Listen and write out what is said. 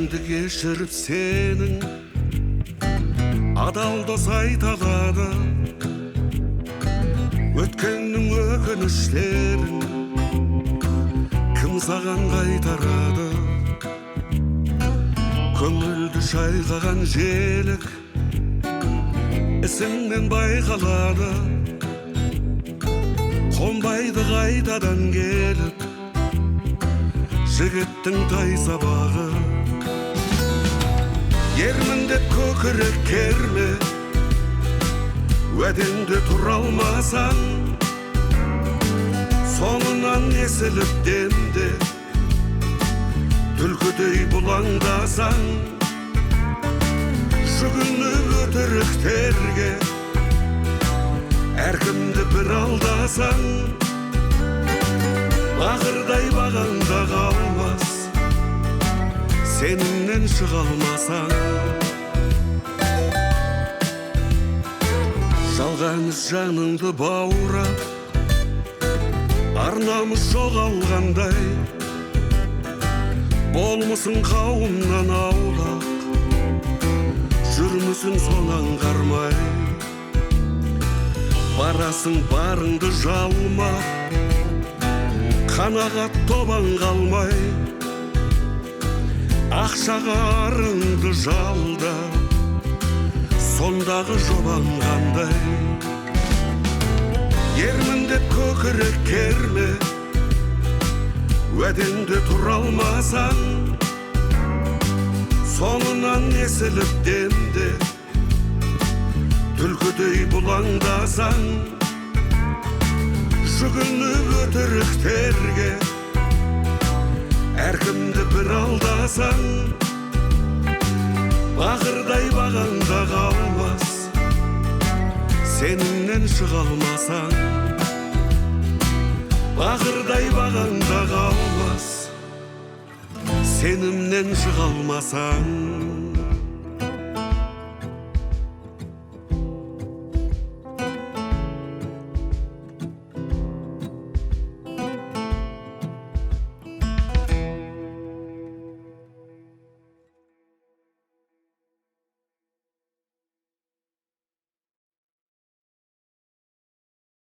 Кемді кешіріп сенің адал дос айта алады өткеннің өкініштерін кім саған қайтарады көңілді шайқаған желік ісіңнен байқалады қонбайды қайтадан келіп жігіттің тай сабағы ермін деп көкірек керме уәдеңде тұра алмасаң соңынан есіліп демде түлкідей бұлаңдасаң жүгініп өтіріктерге әркімді бір алдасаң бақырдай бағаңда қалмас сенімнен шыға алмасаң жалғаныз жаныңды баурап арнамыз жоғалғандай болмысың қауымнан аулақ жүрмісің соңан қармай барасың барыңды жалмап қанағат тобан қалмай ақшаға арыңды жалда сондағы жобан қандай ермін деп көкірек керме уәдеңде тұра алмасаң соңынан есіліп демде түлкідей бұлаңдасаң жүгініп өтіріктерге әркімді бір алдасаң бақырдай бағаңда қалмас сенімнен шыға алмасаң бақырдай бағаңда қалмас сенімнен шыға алмасаң